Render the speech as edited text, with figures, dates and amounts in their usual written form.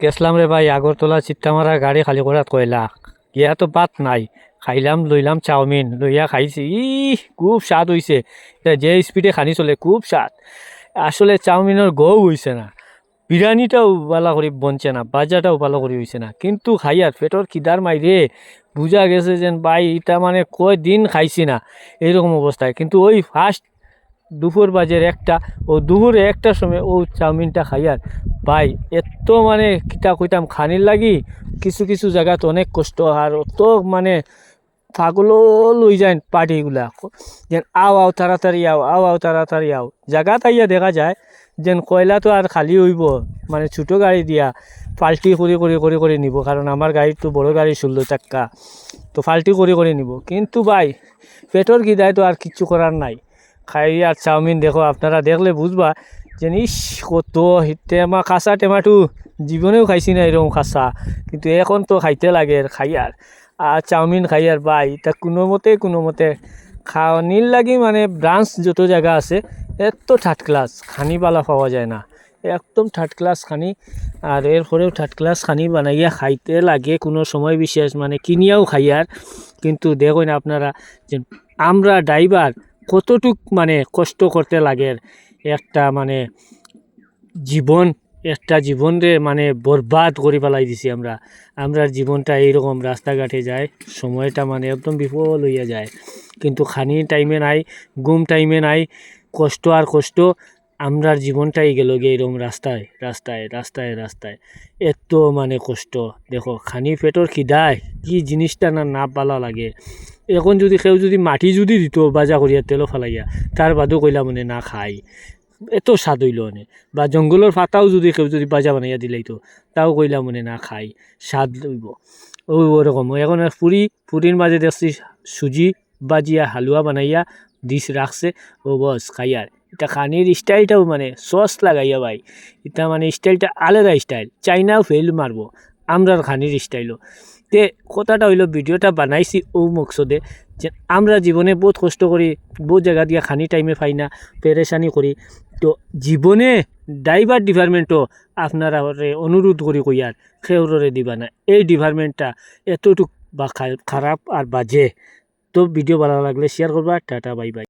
গেছলাম রে ভাই আগরতলা চিত্তামারা গাড়ি খালি করাত কয়লা গিয়া তো বাত নাই। খাইলাম লইলাম চাউমিন লইয়া খাইছি খুব স্বাদ হইছে। যে স্পিডে খানি চলে খুব স্বাদ। আসলে চাউমিনের গৌ হইছে না, বিরিয়ানিটাও ভালো করে বনছে না, বাজাটাও ভালো করে হইছে না, কিন্তু খাই আর পেটর খিদার মাইরে বুঝা গেছে যে ভাই এটা মানে কয় দিন খাইছি না এইরকম অবস্থায়। কিন্তু ওই ফার্স্ট দুপুর বাজের একটা, ও দুপুরে একটার সময় ও চাউমিনটা খাই আর ভাই এত মানে কিতা কইতাম খানির লাগি কিছু কিছু জায়গাত অনেক কষ্ট আর অত মানে পাগল লই যায় পার্টিগুলা, যেন আও আও তাড়াতাড়ি আও আও আও তাড়াতাড়ি আও। জায়গাত আইয়া দেখা যায় যেন কয়লা তো আর খালি হইব, মানে ছোটো গাড়ি দিয়া পাল্টি করে নিব, কারণ আমার গাড়ি তো বড় গাড়ি 16 চাক্কা, তো পাল্টি করে নিব। কিন্তু ভাই পেটর খিদায় তো আর কিচ্ছু করার নাই। খাই আর চাউমিন দেখো, আপনারা দেখলে বুঝবা যে ইস কত টেমা কাঁচা টেমাটো জীবনেও খাইছি না এরকম কাঁচা, কিন্তু এখন তো খাইতে লাগে খাই আর চাউমিন খাই আর ভাই তা কোনো মতে খাওয়ানির লাগি মানে ব্রাঞ্চ যত জায়গা আছে এত থার্ড ক্লাস খানি বালা পাওয়া যায় না, একদম থার্ড ক্লাস খানি। আর এরপরেও থার্ড ক্লাস খানি বানাইয়া খাইতে লাগে কোনো সময় বিশেষ, মানে কিনিয়াও খাই আর। কিন্তু দেখুন আপনারা যে আমরা ড্রাইভার কতটুক মানে কষ্ট করতে লাগে একটা মানে জীবন, একটা জীবনরে মানে বরবাদ করে ফেলাই দিছি আমরা। আমরার জীবনটা এইরকম রাস্তাঘাটে যায়, সময়টা মানে একদম বিফল হইয়া যায়। কিন্তু খানি টাইমে নাই, ঘুম টাইমে নাই, কষ্ট আর কষ্ট। আমরার জীবনটাই গেল গিয়ে এরকম রাস্তায় রাস্তায় রাস্তায় রাস্তায় এত মানে কষ্ট। দেখো খানি পেটর খিদায় কি জিনিসটা না না পালা লাগে। এখন যদি কেউ যদি মাটি যদি দিত বাজা করিয়া তেলো ফালাইয়া, তার বাদও কইলা মানে না খাই, এত স্বাদ হইল মানে। বা জঙ্গলের পাতাও যদি কেউ যদি বাজা বানাইয়া দিলেই তো তাও কইলা মানে না খাই, স্বাদ লইব ওরকম। এখন আর পুরির মাঝে দেখছি সুজি বাজিয়া হালুয়া বানাইয়া ডিশ রাখছে, ও বস খাই আর। এটা খানির স্টাইলটাও মানে সস লাগাইয়া ভাই, এটা মানে স্টাইলটা আলাদা স্টাইল, চাইনাও ফেল মারবো আমরার খানির স্টাইলও। তে কথাটা হইলো ভিডিওটা বানাইছি ও মকসদে যে আমরা জীবনে বহুত কষ্ট করি, বহুত জায়গা দিয়া খানি টাইমে পাই না, পেরেশানি করি। তো জীবনে ড্রাইভার ডিপার্টমেন্টও আপনারা অনুরোধ করি কই আর খেউরে দিবা না, এই ডিপার্টমেন্টটা এতটুক বা খারাপ আর বাজে। তো ভিডিও ভালো লাগলে শেয়ার করবা। Tata bye bye.